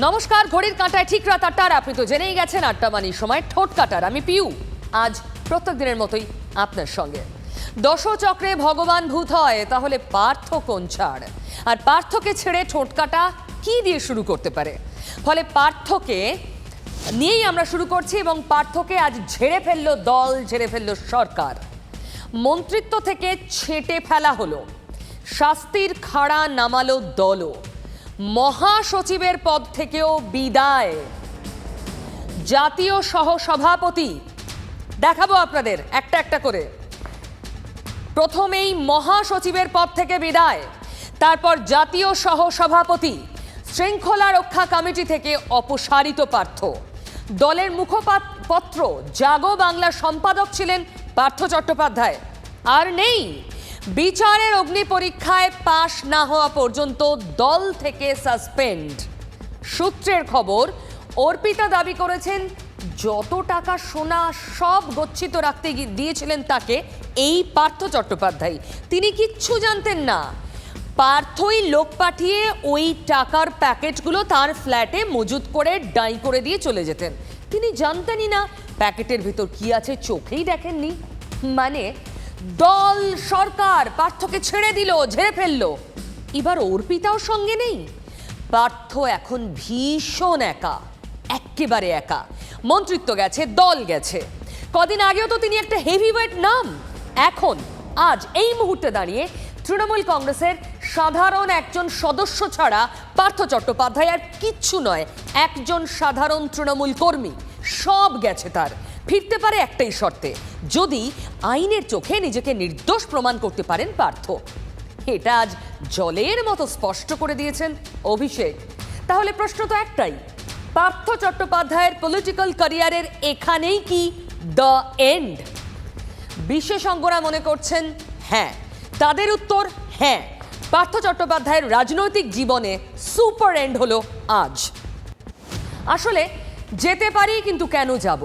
নমস্কার, ঘড়ির কাঁটায় ঠিক রাত ৮টার। আপনি তো জেনেই গেছেন ৮টা মানির সময় ঠোঁট কাটার। আমি পিউ, আজ প্রত্যেক দিনের মতোই আপনার সঙ্গে। দশচক্রে ভগবান ভূত হয়, তাহলে পার্থ কোন ছাড়? আর পার্থকে ছেড়ে ঠোঁট কাটা কি দিয়ে শুরু করতে পারে? ফলে পার্থকে নিয়েই আমরা শুরু করছি এবং পার্থকে আজ ঝেড়ে ফেললো দল, ঝেড়ে ফেললো সরকার। মন্ত্রিত্ব থেকে ছেঁটে ফেলা হলো, শাস্তির খাড়া নামালো দলও, মহাসচিবের পদ থেকেও বিদায়। জাতীয় সহসভাপতি দেখাবো আপনাদের একটা একটা করে। প্রথমেই মহাসচিবের পদ থেকে বিদায়, তারপর জাতীয় সহসভাপতি, শৃঙ্খলা রক্ষা কমিটি থেকে অপসারিত পার্থ। দলের মুখপত্র জাগো বাংলার সম্পাদক ছিলেন পার্থ চট্টোপাধ্যায়, আর নেই। বিচারের অগ্নি পরীক্ষায় পাশ না হওয়া পর্যন্ত দল থেকে সাসপেন্ড। সূত্রের খবর, অর্পিতা দাবি করেছেন যত টাকা সোনা সব গচ্ছিত রাখতে দিয়েছিলেন তাকে এই পার্থ চট্টোপাধ্যায়। তিনি কিচ্ছু জানতেন না। পার্থই লোক পাঠিয়ে ওই টাকার প্যাকেটগুলো তার ফ্ল্যাটে মজুত করে ডাই করে দিয়ে চলে যেতেন। তিনি জানতেনই না প্যাকেটের ভিতর কি আছে, চোখেই দেখেননি। মানে দল, সরকার পার্থকে ছেড়ে দিল, ঝেড়ে ফেললো। এবার অর্পিতাও সঙ্গে নেই। পার্থ এখন ভীষণ একা, একেবারে একা। মন্ত্রিত্ব গেছে, দল গেছে। কদিন আগেও তো তিনি একটা হেভিওয়েট নাম। এখন আজ এই মুহূর্তে দাঁড়িয়ে তৃণমূল কংগ্রেসের সাধারণ একজন সদস্য ছাড়া পার্থ চট্টোপাধ্যায় আর কিচ্ছু নয়, একজন সাধারণ তৃণমূল কর্মী। সব গেছে তার। ফিরতে পারে একটাই শর্তে, যদি আইনের চোখে নিজেকে নির্দোষ প্রমাণ করতে পারেন পার্থ। এটা আজ জলের মতো স্পষ্ট করে দিয়েছেন অভিষেক। তাহলে প্রশ্ন তো একটাই, পার্থ চট্টোপাধ্যায়ের পলিটিক্যাল ক্যারিয়ারের এখানেই কি দ্য এন্ড? বিশেষজ্ঞরা মনে করছেন হ্যাঁ। তাদের উত্তর হ্যাঁ, পার্থ চট্টোপাধ্যায়ের রাজনৈতিক জীবনে সুপার এন্ড হলো আজ। আসলে যেতে পারি, কিন্তু কেন যাব?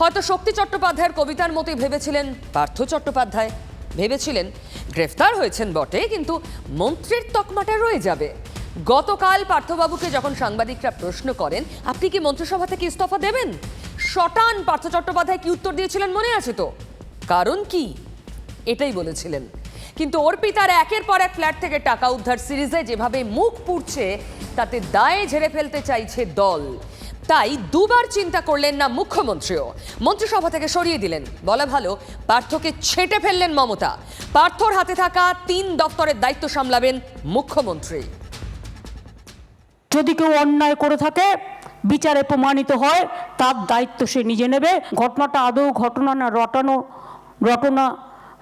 হয়তো শক্তি চট্টোপাধ্যায়ের কবিতার মতোই ভেবেছিলেন পার্থ চট্টোপাধ্যায়। ভেবেছিলেন গ্রেফতার হয়েছেন বটে, কিন্তু মন্ত্রীর তকমাটা রয়ে যাবে। গতকাল পার্থবাবুকে যখন সাংবাদিকরা প্রশ্ন করেন আপনি কি মন্ত্রিসভা থেকে ইস্তফা দেবেন, শটান পার্থ চট্টোপাধ্যায় কি উত্তর দিয়েছিলেন মনে আছে তো? কারণ কি, এটাই বলেছিলেন। কিন্তু অর্পিতার একের পর এক ফ্ল্যাট থেকে টাকা উদ্ধার সিরিজে যেভাবে মুখ পুড়ছে, তাতে দায়ে ঝেড়ে ফেলতে চাইছে দল। তাই দুবার চিন্তা করলেন না মুখ্যমন্ত্রীও, মন্ত্রিসভা থেকে সরিয়ে দিলেন। বলা ভালো, পার্থকে ছেঁটে ফেললেন মমতা। পার্থর হাতে থাকা 3 দপ্তরের দায়িত্ব সামলাবেন মুখ্যমন্ত্রী। যদি কেউ অন্যায় করে থাকে, বিচারে প্রমাণিত হয়, তার দায়িত্ব সে নিজে নেবে। ঘটনাটা আদৌ ঘটনা না রটনা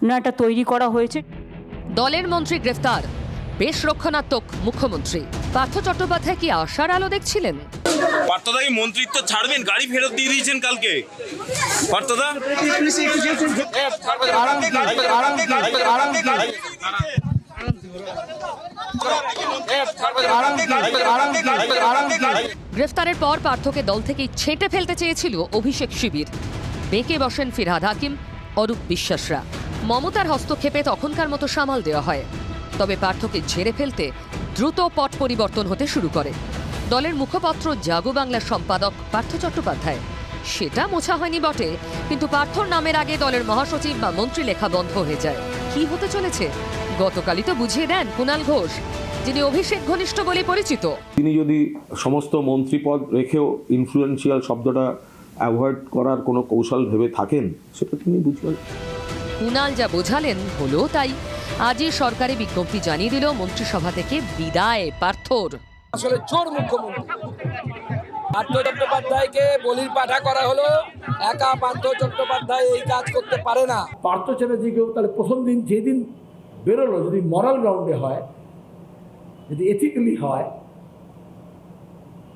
না এটা তৈরি করা হয়েছে। দলের মন্ত্রী গ্রেফতার, বেশ রক্ষণাত্মক মুখ্যমন্ত্রী। পার্থ চট্টোপাধ্যায় কি আশার আলো দেখছিলেন? পার্থদা কি মন্ত্রিত্ব ছাড়বেন? গাড়ি ফেরত দিয়ে দিয়েছেন কালকে। পার্থদা গ্রেফতারের পর পার্থকে দল থেকেই ছেঁটে ফেলতে চেয়েছিল অভিষেক শিবির। বেঁকে বসেন ফিরহাদ হাকিম, অরূপ বিশ্বাসরা। মমতার হস্তক্ষেপে তখনকার মতো সামাল দেওয়া হয়। তবে পার্থকে ঝেড়ে ফেলতে দ্রুত পট পরিবর্তন হতে শুরু করে। দলের মুখপত্র জাগো বাংলার সম্পাদক পার্থ চট্টোপাধ্যায়, সেটা মোছা হয়নি বটে, কিন্তু পার্থর নামের আগে দলের মহাসচিব বা মন্ত্রী লেখা বন্ধ হয়ে যায়। কি হতে চলেছে গতকালই তো বুঝিয়ে দেন কুণাল ঘোষ, যিনি অভিষেক ঘনিষ্ঠ বলে পরিচিত। তিনি যদি সমস্ত মন্ত্রীপদ রেখেও ইনফ্লুয়েন্সিয়াল শব্দটা অ্যাভয়েড করার কোনো কৌশল ভেবে থাকেন, সেটা তিনি বুঝবেন। কুণাল যা বোঝালেন হলো তাই। আজই সরকারি বিজ্ঞপ্তি জানিয়ে দিল মন্ত্রিসভা থেকে বিদায় পার্থর। আসলে চোর মুখ্যমন্ত্রী পার্থ চট্টোপাধ্যায়কে বলির পাঠা করা হলো। একা পার্থ চট্টোপাধ্যায় এই কাজ করতে পারে না। পার্থ চ্যাটার্জিকেও তাহলে প্রথম দিন যেদিন বেরোলো, যদি মরাল গ্রাউন্ডে হয়, যদি এথিক্যালি হয়,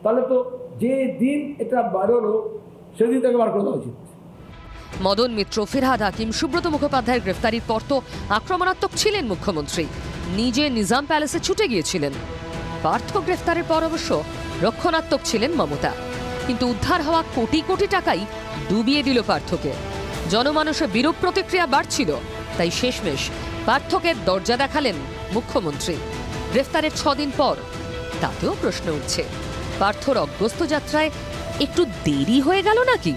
তাহলে তো যে দিন এটা বেরোলো সেদিন তাকে বার করে দেওয়া উচিত। মদন মিত্র, ফিরহাদ হাকিম, সুব্রত মুখোপাধ্যায়ের গ্রেফতারির পর তো আক্রমণাত্মক ছিলেন মুখ্যমন্ত্রী, নিজে নিজাম প্যালেসে ছুটে গিয়েছিলেন। পার্থ গ্রেফতারের পর অবশ্য রক্ষণাত্মক ছিলেন মমতা, কিন্তু উদ্ধার হওয়া কোটি কোটি টাকাই ডুবিয়ে দিল পার্থকে। জনমানসে বিরূপ প্রতিক্রিয়া বাড়ছিল, তাই শেষমেশ পার্থকে দরজা দেখালেন মুখ্যমন্ত্রী। গ্রেফতারের 6 দিন পর তাতেও প্রশ্ন উঠছে, পার্থর অগ্রস্ত যাত্রায় একটু দেরি হয়ে গেল নাকি?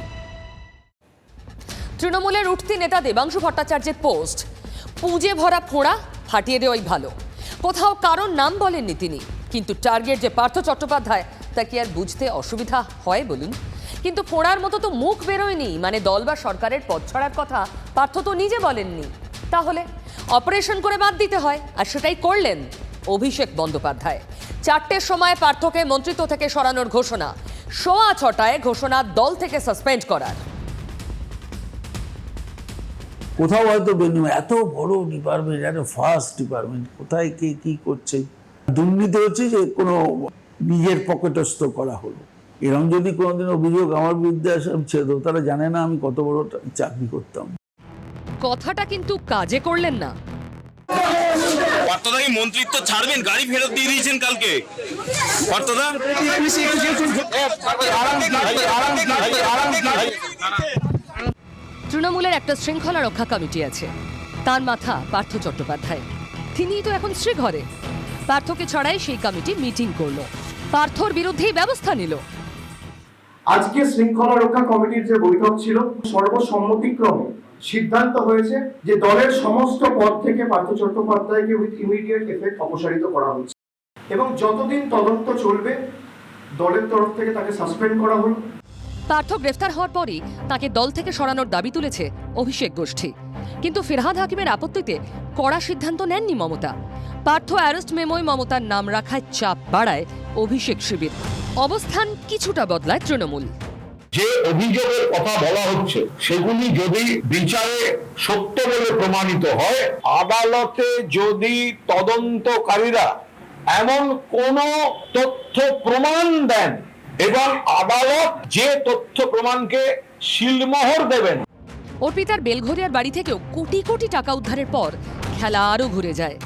তৃণমূলের উঠতি নেতা দেবাংশু ভট্টাচার্যের পোস্ট, পুঁজে ভরা ফোঁড়া ফাটিয়ে দেওয়াই ভালো। কোথাও কারণ নাম বলেননি তিনি, কিন্তু টার্গেট যে পার্থ চট্টোপাধ্যায় তা কি আর বুঝতে অসুবিধা হয় বলুন? কিন্তু ফোঁড়ার মতো তো মুখ বেরোয়নি, মানে দল বা সরকারের পদ ছাড়ার কথা পার্থ তো নিজে বলেননি। তাহলে অপারেশন করে বাদ দিতে হয়, আর সেটাই করলেন অভিষেক বন্দ্যোপাধ্যায়। 4টের সময় পার্থকে মন্ত্রিত্ব থেকে সরানোর ঘোষণা, 6:15 ঘোষণা দল থেকে সাসপেন্ড করার। কোথাও হয়তো এত বড় ডিপার্টমেন্ট, এত ফাস্ট ডিপার্টমেন্ট, কোথায় কে কি করছে, দুর্নীতি হচ্ছে যে কোনো নিজের পকেটস্থ করা হলো। এরকম যদি কোনোদিন অভিযোগ আমার বিরুদ্ধে আসে আমি ছেড়ে দেবো। তারা জানে না আমি কত বড় চাকরি করতাম। কথাটা কিন্তু কাজে করলেন না। পার্থদা কি মন্ত্রিত্ব ছাড়বেন? গাড়ি ফেরত দিয়ে দিয়েছেন কালকে পার্থদা। তৃণমূলের একটা শৃঙ্খলা রক্ষা কমিটি আছে, তার মাথা পার্থ চট্টোপাধ্যায়। তিনিই তো এখন শ্রীঘরে। পার্থকে ছড়াই সেই কমিটি মিটিং করলো, পার্থর বিরুদ্ধেই ব্যবস্থা নিল। আজকে শৃঙ্খলা রক্ষা কমিটির যে বৈঠক ছিল, সর্বসম্মতিক্রমে সিদ্ধান্ত হয়েছে যে দলের সমস্ত পদ থেকে পার্থ চট্টোপাধ্যায়কে উইথ ইমিডিয়েট এফেক্ট অপসারিত করা হচ্ছে এবং যতদিন তদন্ত চলবে দলের তরফ থেকে তাকে সাসপেন্ড করা হলো। পার্থ গ্রেফতার হওয়ার পরই তাকে দল থেকে সরানোর দাবি তুলেছে অভিষেক গোষ্ঠী, কিন্তু ফিরহাদ হাকিমের আপত্তিতে কড়া সিদ্ধান্ত নেননি মমতা। পার্থ অ্যারেস্ট মেমোয় মমতার নাম রাখায় চাপ বাড়ায় অভিষেক শিবির। অবস্থান কিছুটা বদলায় তৃণমূল। যে অভিযোগের কথা বলা হচ্ছে সেগুলি যদি বিচারে সত্য বলে প্রমাণিত হয়, আদালতে যদি তদন্তকারীরা এমন কোন তথ্য প্রমাণ দেন এবং আদালত যে তথ্য প্রমাণকে শিলমোহর দেবেন। অর্পিতার বেলঘরিয়ার বাড়ি থেকেও কোটি কোটি টাকা উদ্ধারের পর খেলা আরো ঘুরে যায়।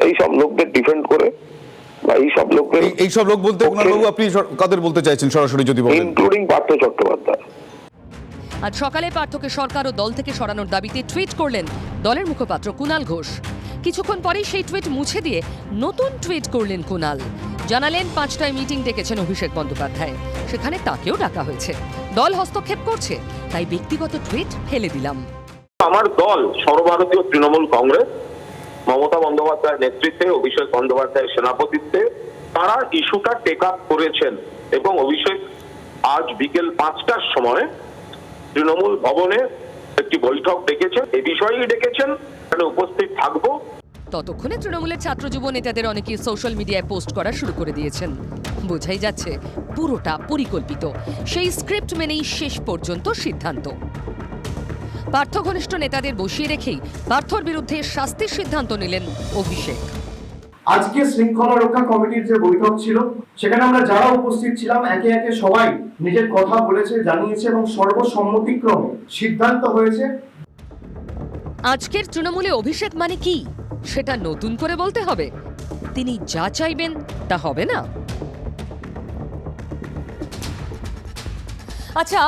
এই সব লোকদের ডিফেন্ড করে বা এই সব লোক বলতে কুণালবাবু আপনি কাদের বলতে চাইছেন সরাসরি যদি বলেন? ইনক্লুডিং পার্থ চট্টোপাধ্যায়। আজ সকালে পার্থকে সরকার ও দল থেকে সরানোর দাবিতে টুইট করলেন দলের মুখপাত্র কুণাল ঘোষ। কিছুক্ষণ পরেই সেই টুইট মুছে দিয়ে নতুন টুইট করলেন কুণাল। জানালেন 5টায় মিটিং ডেকেছেন অভিষেক বন্দ্যোপাধ্যায়, সেখানে তাকেও ডাকা হয়েছে। দল হস্তক্ষেপ করছে, তাই ব্যক্তিগত টুইট ফেলে দিলাম। আমার দল সর্বভারতীয় তৃণমূল কংগ্রেস, মমতা বন্দ্যোপাধ্যায়ের নেতৃত্বে, অভিষেক বন্দ্যোপাধ্যায়ের সেনাপতিত্বে তারা ইস্যুটা টেক আপ করেছেন এবং অভিষেক আজ বিকেল 5টার সময় তৃণমূল ভবনে একটি বৈঠক ডেকেছেন। এই বিষয়েই ডেকেছেন, এখানে উপস্থিত থাকবো। ততক্ষণে তৃণমূলের ছাত্র যুব নেতাদের অনেকেই সোশ্যাল মিডিয়ায় পোস্ট করা শুরু করে দিয়েছেন। বোঝাই যাচ্ছে পুরোটা পরিকল্পিত। সেই স্ক্রিপ্ট মেনেই শেষ পর্যন্ত সিদ্ধান্ত। পার্থ ঘনিষ্ঠ নেতাদের বসিয়ে রেখেই পার্থর বিরুদ্ধে শাস্তির সিদ্ধান্ত নিলেন অভিষেক। আজকে শৃঙ্খলা রক্ষা কমিটির যে বৈঠক ছিল, সেখানে আমরা যারা উপস্থিত ছিলাম একে একে সবাই নিজের কথা বলেছে, জানিয়েছে এবং সর্বসম্মতিক্রমে সিদ্ধান্ত হয়েছে। আজকের তৃণমূলে অভিষেক মানে কি সেটা নতুন করে বলতে হবে। তিনি যা চাইবেন তা হবে না। আচ্ছা,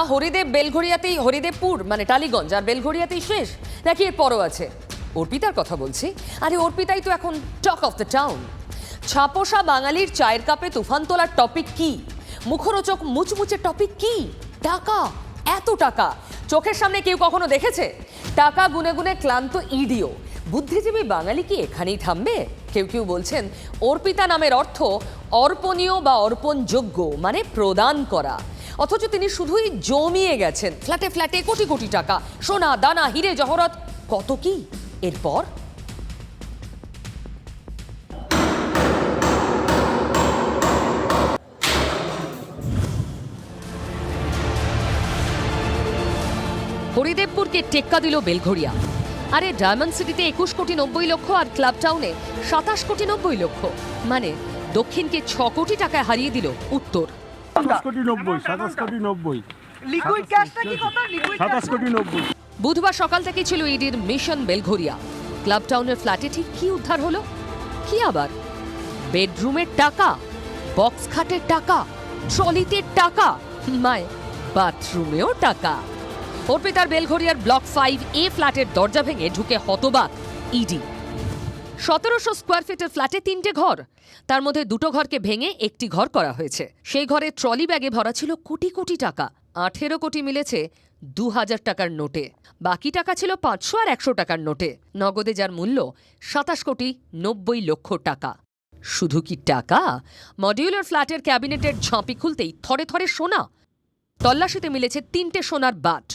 হরিদেবপুর মানে টালিগঞ্জ আর বেলঘরিয়াতেই শেষ নাকি এর পরও আছে? অর্পিতার কথা বলছি। আরে অর্পিতাই তো এখন টক অফ দ্য টাউন। ছাপোষা বাঙালির চায়ের কাপে তুফান তোলার টপিক কি? মুখরোচক মুচমুচে টপিক কি? টাকা। এত টাকা চোখের সামনে কেউ কখনো দেখেছে? টাকা গুনে গুনে ক্লান্ত ইডিও। বুদ্ধিজীবী বাঙালি কি এখানেই থামবে? কেউ কেউ বলছেন অর্পিতা নামের অর্থ অর্পণীয় বা অর্পণযোগ্য, মানে প্রদান করা। অথচ তিনি শুধুই জমিয়ে গেছেন ফ্ল্যাটে ফ্ল্যাটে কোটি কোটি টাকা, সোনা দানা হিরে জহরত, কত কি। এরপর হরিদেবপুরকে টেক্কা দিল বেলঘরিয়া। আরে ডায়মন্ড সিটিতে 21 কোটি 90 লক্ষ আর ক্লাব টাউনে 27 কোটি 90 লক্ষ, মানে দক্ষিণকে 6 কোটি টাকায় হারিয়ে দিল উত্তর। 27 কোটি 90। বুধবার সকাল থেকেই ছিল ইডির মিশন বেলঘরিয়া। ক্লাব টাউনের ফ্ল্যাটে ঠিক কি উদ্ধার হলো? কি আবার বেডরুমের টাকা, বক্স খাটের টাকা, ট্রলিতে টাকা, মায় বাথরুমেও টাকা। অর্পিতার বেলঘরিয়ার ব্লক 5A ফ্ল্যাটের দরজা ভেঙে ঢুকে হতবাক ইডি। 1700 স্কোয়ার ফিটের ফ্ল্যাটে 3টে ঘর, তার মধ্যে 2টো ঘরকে ভেঙে একটি ঘর করা হয়েছে। সেই ঘরে ট্রলি ব্যাগে ভরা ছিল কোটি কোটি টাকা। 18 কোটি মিলেছে 2000 টাকার নোটে, বাকি টাকা ছিল 500 আর 100 টাকার নোটে। নগদে যার মূল্য 27 কোটি 90 লক্ষ টাকা। শুধু কি টাকা? মডিউলার ফ্ল্যাটের ক্যাবিনেটের ঝাঁপি খুলতেই থরে থরে সোনা। তল্লাশিতে মিলেছে 3টে সোনার বাট,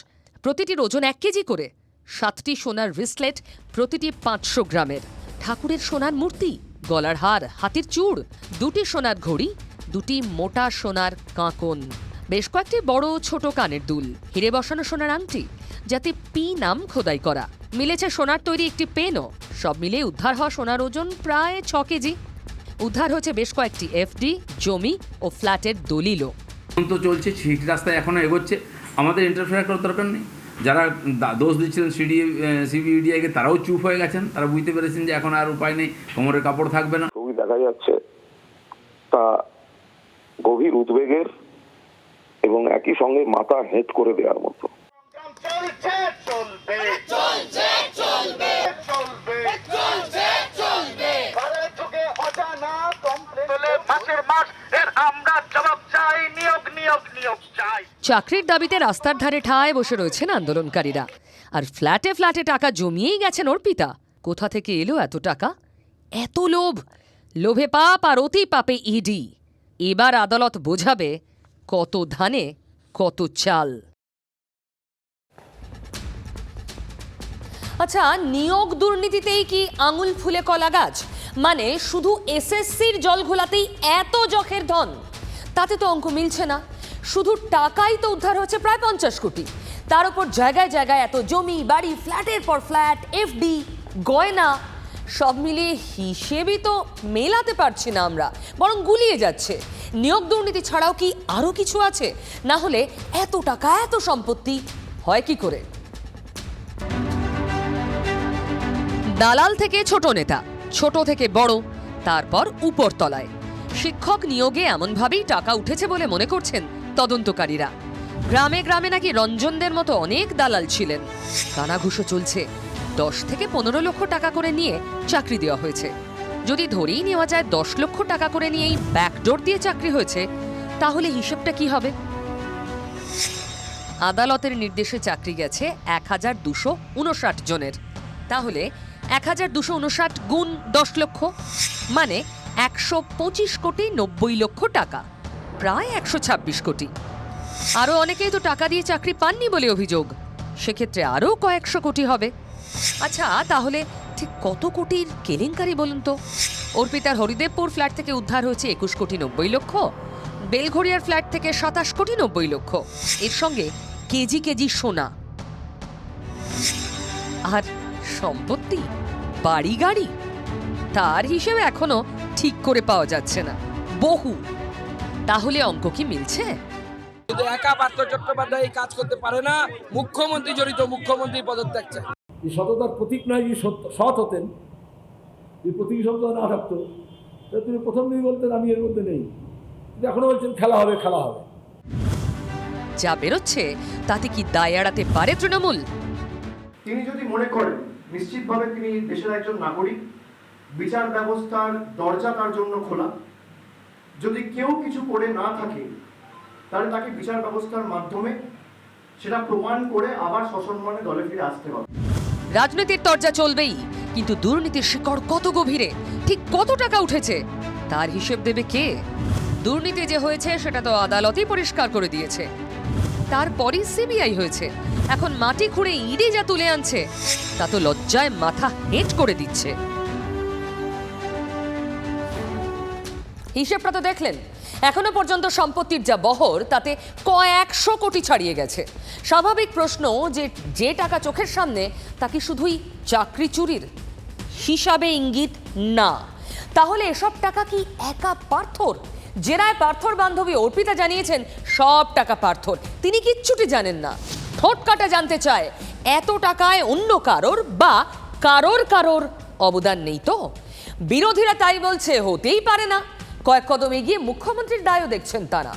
প্রতিটির ওজন 1 কেজি করে, 7টি সোনার রিসলেট, প্রতিটি 500 গ্রামের, ঠাকুরের সোনার মূর্তি, গলার হার, হাতির চূড়, 2টি সোনার ঘড়ি, 2টি মোটা সোনার কাঁকন, বেশ কয়েকটি বড় ছোট কানের দুল, হিরে বসানো সোনার আংটি যাতে পি নাম খোদাই করা। মিলেছে সোনার তৈরি একটি পেনও। সব মিলিয়ে উদ্ধার হওয়া সোনার ওজন প্রায় 6 কেজি। উদ্ধার হয়েছে বেশ কয়েকটি এফডি, জমি ও ফ্ল্যাটের দলিলও। তো চলছে, ঠিক রাস্তায় এখনো এগোচ্ছে, আমাদের ইন্টারফেয়ার করার দরকার নেই। যারা দোষ দিচ্ছিলেন সিবিডিআইকে, তারাও চুপ হয়ে গেছেন, তারা বুঝতে পেরেছেন যে এখন আর উপায় নেই, কোমরের কাপড় থাকবে না। ছবি দেখা যাচ্ছে তা গভীর উদ্বেগের এবং একই সঙ্গে মাথা হেঁট করে দেওয়ার মতো। চাকরির দাবিতে রাস্তার ধারে ঠায় বসে রয়েছেন আন্দোলনকারীরা, আর ফ্ল্যাটে ফ্ল্যাটে টাকা জমিয়েই গেছেন অর্পিতা। কোথা থেকে এলো এত টাকা, এত লোভ? লোভে পাপ আর অতি পাপে ইডি। এবার আদালত বোঝাবে কত ধানে কত চাল। আচ্ছা, নিয়োগ দুর্নীতিতেই কি আঙুল ফুলে কলা গাছ? মানে শুধু এসএসসির জল ঘোলাতেই এত যখের ধন? তাতে তো অঙ্ক মিলছে না। শুধু টাকাই তো উদ্ধার হচ্ছে প্রায় 50 কোটি। তার উপর জায়গায় জায়গায় এত জমি, বাড়ি, ফ্ল্যাটের পর ফ্ল্যাট, এফডি, গয়না, সব মিলিয়ে হিসেবই তো মেলাতে পারছি না আমরা, বরং গুলিয়ে যাচ্ছে। নিয়োগ দুর্নীতি ছাড়াও কি আরও কিছু আছে? না হলে এত টাকা, এত সম্পত্তি হয় কি করে? দালাল থেকে ছোট নেতা, ছোট থেকে বড়, তারপর উপরতলায়। শিক্ষক নিয়োগে এমনভাবেই টাকা উঠেছে বলে মনে করছেন তদন্তকারীরা। গ্রামে গ্রামে নাকি রঞ্জনদের মতো অনেক দালাল ছিলেন। কানাঘুষো চলছে। 10 থেকে 15 লক্ষ টাকা করে নিয়ে চাকরি দেওয়া হয়েছে। যদি ধরেই নেওয়া যায় 10 লক্ষ টাকা করে নিয়েই ব্যাকডোর দিয়ে চাকরি হয়েছে, তাহলে হিসেবটা কি হবে? আদালতের নির্দেশে চাকরি গেছে 1259 জনের। তাহলে 1259 গুণ 10 লক্ষ মানে 125 কোটি 90 লক্ষ টাকা, প্রায় 126 কোটি। আরও অনেকেই তো টাকা দিয়ে চাকরি পাননি বলে অভিযোগ, সেক্ষেত্রে আরও কয়েকশো কোটি হবে। আচ্ছা, তাহলে ঠিক কত কোটির কেলেঙ্কারি বলুন তো? অর্পিতার হরিদেবপুর ফ্ল্যাট থেকে উদ্ধার হয়েছে 21 কোটি 90 লক্ষ, বেলঘড়িয়ার ফ্ল্যাট থেকে 27 কোটি 90 লক্ষ, এর সঙ্গে কেজি কেজি সোনা। আর সম্পত্তি, বাড়ি গাড়ি, তার হিসেবে এখনো ঠিক করে পাওয়া যাচ্ছে না, বহু। তাহলে অঙ্ক কি মিলছে? শুধু একা পার্থ চট্টোপাধ্যায় এই কাজ করতে পারে না, মুখ্যমন্ত্রী জড়িত, মুখ্যমন্ত্রী পদত্যাগ চায়। এই সততার প্রতীক নয়, যে সৎ হতেন, এই প্রতীক শব্দ না থাকতো, তিনি প্রথম দিন বলতেন আমি এর মধ্যে নেই, এখনো বলছেন খেলা হবে, খেলা হবে। যা বেরোচ্ছে তাতে কি দায় এড়াতে পারে তৃণমূল? তিনি যদি মনে করেন নিশ্চিতভাবে তিনি দেশের একজন নাগরিক, বিচার ব্যবস্থার দরজা তার জন্য খোলা, যদি কেউ কিছু করে না থাকে তাহলে তাকে বিচার ব্যবস্থার মাধ্যমে সেটা প্রমাণ করে আবার সসম্মানে দলে ফিরে আসতে হবে। রাজনীতির তরজা চলবেই, কিন্তু দুর্নীতির শিকড় কত গভীরে, ঠিক কত টাকা উঠেছে, তার হিসেব দেবে কে? দুর্নীতি যে হয়েছে সেটা তো আদালতই পরিষ্কার করে দিয়েছে। তারপরই সিবিআই হয়েছে। এখন মাটি খুঁড়ে ইডি যা তুলে আনছে তা তো লজ্জায় মাথা হেঁট করে দিচ্ছে। হিসেবটা তো দেখলেন। এখনো পর্যন্ত সম্পত্তির যা বহর তাতে কয়েকশো কোটি ছাড়িয়ে গেছে। স্বাভাবিক প্রশ্ন, যে টাকা চোখের সামনে তা কি শুধুই চাকরি চুরির? হিসাবে ইঙ্গিত না। তাহলে এসব টাকা কি একা পার্থর? জেরায় পার্থর বান্ধবী অর্পিতা জানিয়েছেন সব টাকা পার্থর, তিনি কিচ্ছুটি জানেন না। ঠোঁট কাটা জানতে চায় এত টাকায় অন্য কারোর বা কারোর অবদান নেই তো? বিরোধীরা তাই বলছে হতেই পারে না। কয়েক কদম এগিয়ে মুখ্যমন্ত্রীর দায়ও দেখছেন তারা।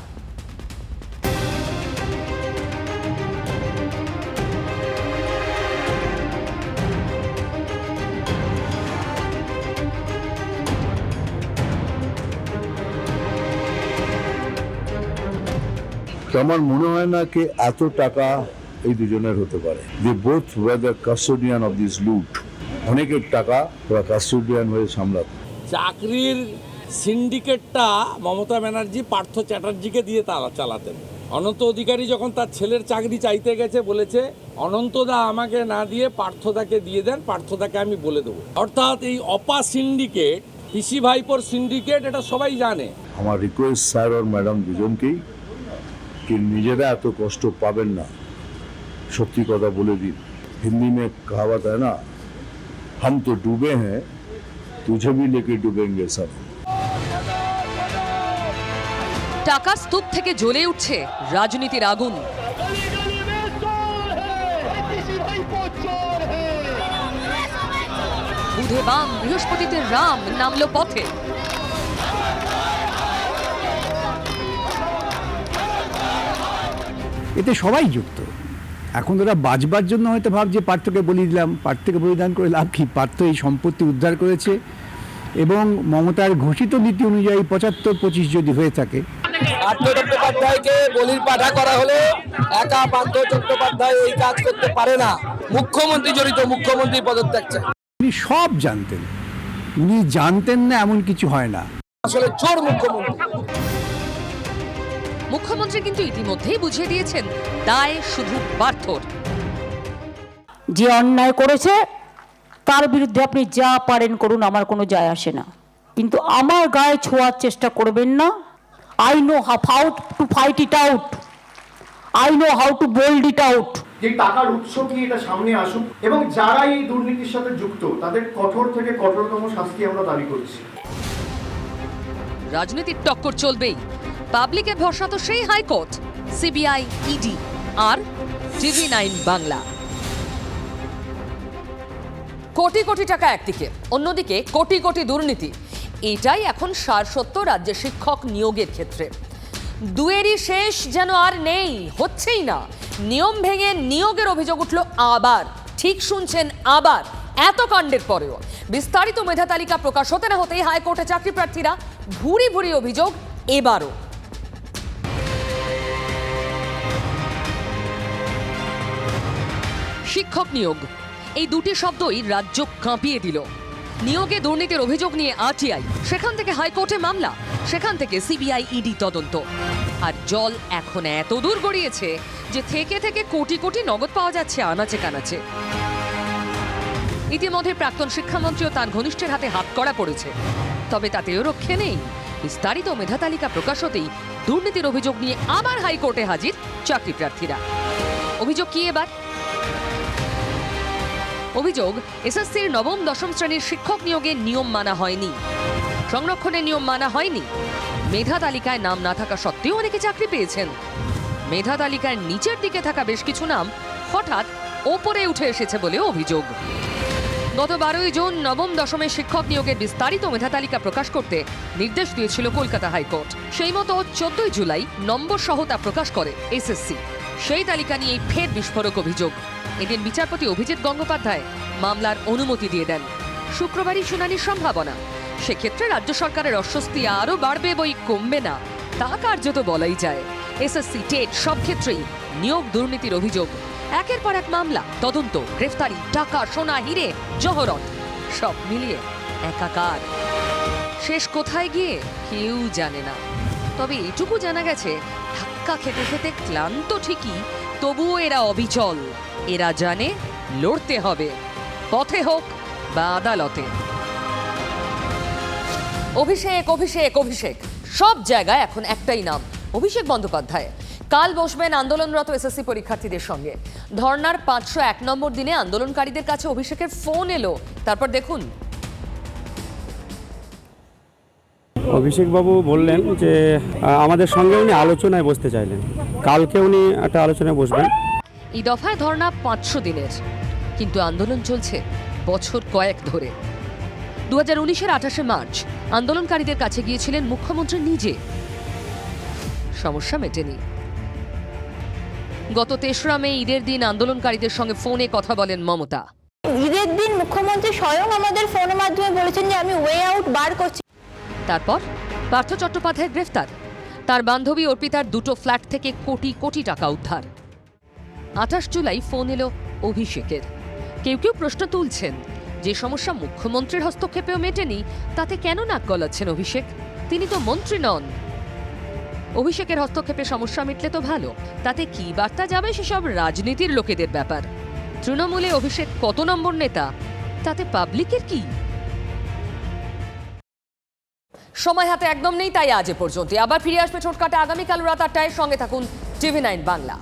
তো আমার মনে হয় না কি এত টাকা এই দুজনের হতে পারে। They both were the custodian of this loot. অনেকের টাকা ওরা কাস্টোডিয়ান হয়ে সামলাত। চাকরির সিন্ডিকেটটা মমতা ব্যানার্জি পার্থ চ্যাটার্জিকে দিয়ে তারা চালাতেন। অনন্ত অধিকারী যখন তার ছেলের চাকরি চাইতে গেছে বলেছে অনন্তদা আমাকে না দিয়ে পার্থদাকে দিয়ে দেন, পার্থদাকে আমি বলে দেবো। অর্থাৎ এই অপা সিন্ডিকেট, পিসি ভাইপোর সিন্ডিকেট, এটা সবাই জানে। আমার রিকোয়েস্ট স্যার আর ম্যাডাম দুজনকেই কি নিজেরা এত কষ্ট পাবেন না, সত্যি কথা বলে দিন। হিন্দি में कहावत है ना, हम तो डूबे हैं तुझे भी लेके डूबेंगे सब। টাকার স্তূপ থেকে জ্বলে উঠছে রাজনীতির আগুন। বুধে বাম, বৃহস্পতিতে রাম নামলো পথে। এতে সবাই যুক্ত। এখন ওরা বাঁচবার জন্য হয়তো ভাবছে পার্থকে বলি দিলাম, পার্থকে বলিদান করে লাভ কি? পার্থ এই সম্পত্তি উদ্ধার করেছে এবং মমতার ঘোষিত নীতি অনুযায়ী 75-25 যদি হয়ে থাকে। পার্থ চট্টোপাধ্যায়কে বলির পাঠা করা হলো। একা পার্থ চট্টোপাধ্যায় এই কাজ করতে পারে না। মুখ্যমন্ত্রী জড়িত, মুখ্যমন্ত্রী পদত্যাগ চাই। উনি সব জানতেন, উনি জানতেন না এমন কিছু হয় না। আসলে চোর মুখ্যমন্ত্রী। মুখ্যমন্ত্রী কিন্তু ইতিমধ্যেই বুঝিয়ে দিয়েছেন দায় শুধু পার্থর। যে অন্যায় করেছে তার বিরুদ্ধে আপনি যা পারেন করুন, আমার কোনো যায় আসে না, কিন্তু আমার গায়ে ছোঁয়ার চেষ্টা করবেন না। I know how to fight it out, I know how to bold it out. যে টাকার উৎস কি এটা সামনে আসুক এবং যারা এই দুর্নীতির সাথে যুক্ত তাদের কঠোর থেকে কঠোরতম শাস্তি আমরা দাবি করছি। রাজনীতির টক্কর চলবেই। পাবলিকের ভরসা তো সেই হাইকোর্ট, সিবিআই, ইডি আর TV9 বাংলা। কোটি কোটি টাকা একদিকে, অন্যদিকে কোটি কোটি দুর্নীতি। এটাই এখন সারসত্য রাজ্যে শিক্ষক নিয়োগের ক্ষেত্রে। দুয়েরই শেষ যেন আর নেই, হচ্ছেই না। নিয়ম ভেঙে নিয়োগের অভিযোগ উঠল আবার। ঠিক শুনছেন, আবার। এত কাণ্ডের পরেও বিস্তারিত মেধা তালিকা প্রকাশ হতে না হতেই হাইকোর্টে চাকরি প্রার্থীরা ভুরি ভুরি অভিযোগ এবারও। শিক্ষক নিয়োগ, এই দুটি শব্দই রাজ্য কাঁপিয়ে দিল। নিয়োগে দুর্নীতির অভিযোগ নিয়ে আরটিআই, সেখান থেকে হাইকোর্টে মামলা, সেখান থেকে সিবিআই, ইডি তদন্ত। আর জল এখন এত দূর গড়িয়েছে যে থেকে থেকে কোটি কোটি নগদ পাওয়া যাচ্ছে আনাচে কানাচে। ইতিমধ্যে প্রাক্তন শিক্ষামন্ত্রী ও তার ঘনিষ্ঠের হাতে হাতকড়া পড়েছে। তবে তাতেও রক্ষে নেই। বিস্তারিত মেধা তালিকা প্রকাশ হতেই দুর্নীতির অভিযোগ নিয়ে আবার হাইকোর্টে হাজির চাকরি প্রার্থীরা। অভিযোগ কি এবার? অভিযোগ, এসএসসির নবম দশম শ্রেণীর শিক্ষক নিয়োগে নিয়ম মানা হয়নি, সংরক্ষণের নিয়ম মানা হয়নি। মেধা তালিকায় নাম না থাকা সত্ত্বেও অনেকে চাকরি পেয়েছেন। মেধা তালিকার নিচের দিকে থাকা বেশ কিছু নাম হঠাৎ ওপরে উঠে এসেছে বলে অভিযোগ। গত 12ই জুন নবম দশমের শিক্ষক নিয়োগের বিস্তারিত মেধা তালিকা প্রকাশ করতে নির্দেশ দিয়েছিল কলকাতা হাইকোর্ট। সেই মতো 14ই জুলাই নম্বর সহ তা প্রকাশ করে এসএসসি। সেই তালিকা নিয়ে ফের বিস্ফোরক অভিযোগ। এদিন বিচারপতি অভিজিৎ গঙ্গোপাধ্যায় মামলার অনুমতি দিয়ে দেন। শুক্রবারই শুনানির সম্ভাবনা। সেক্ষেত্রে রাজ্য সরকারের অস্বস্তি আরও বাড়বে বই কমবে না, তা কার্যত বলাই যায়। এসএসসি, টেট সব ক্ষেত্রেই নিয়োগ দুর্নীতির অভিযোগ। একের পর এক মামলা, তদন্ত, গ্রেফতারি, টাকা, সোনা, হিরে, জহরত সব মিলিয়ে একাকার। শেষ কোথায় গিয়ে কেউ জানে না। তবে এটুকু জানা গেছে, ধাক্কা খেতে খেতে ক্লান্ত ঠিকই, তবুও এরা অবিচল। এরা জানে লড়তে হবে, পথে হোক বা আদালতে। অভিষেক, অভিষেক, অভিষেক, সব জায়গায় এখন একটাই নাম, অভিষেক বন্দ্যোপাধ্যায়। কাল বসবেন আন্দোলনরত এসএসসি পরীক্ষার্থীদের সঙ্গে। ধর্নার 501 নম্বর দিনে আন্দোলনকারীদের কাছে অভিষেকের ফোন এলো। তারপর দেখুন। অভিষেক বাবু বললেন যে আমাদের সঙ্গে উনি আলোচনায় বসতে চাইলেন, কালকে উনি একটা আলোচনায় বসবেন। এই দফায় ধর্না 500 দিনের, কিন্তু আন্দোলন চলছে বছর কয়েক ধরে। 2019-এর 28শে মার্চ আন্দোলনকারীদের কাছে গিয়েছিলেন মুখ্যমন্ত্রী নিজে। সমস্যা মেটেনি। গত 3রা মে ঈদের দিন আন্দোলনকারীদের সঙ্গে ফোনে কথা বলেন মমতা। ঈদের দিন মুখ্যমন্ত্রী স্বয়ং আমাদের ফোনের মাধ্যমে বলেছেন যে আমি ওয়ে আউট বার করছি। তারপর পার্থ চট্টোপাধ্যায়ের গ্রেফতার। তার বান্ধবী অর্পিতার 2টো ফ্ল্যাট থেকে কোটি কোটি টাকা উদ্ধার। 28 জুলাই ফোন এলো অভিষেকের। কেউ কেউ প্রশ্ন তুলছেন, যে সমস্যা মুখ্যমন্ত্রীর হস্তক্ষেপেও মেটেনি, তাতে কেন নাক গলাচ্ছেন অভিষেক? তিনি তো মন্ত্রী নন। অভিষেকের হস্তক্ষেপে সমস্যা মিটলে তো ভালো, তাতে কি বার্তা যাবে সেসব রাজনীতির লোকেদের ব্যাপার। তৃণমূলে অভিষেক কত নম্বর নেতা, তাতে পাবলিকের কি? সময় হাতে একদম নেই, তাই আজ এ পর্যন্ত। আবার ফিরে আসবে ছোটকাটে আগামীকাল রাত 8টায়। সঙ্গে থাকুন TV9 বাংলা।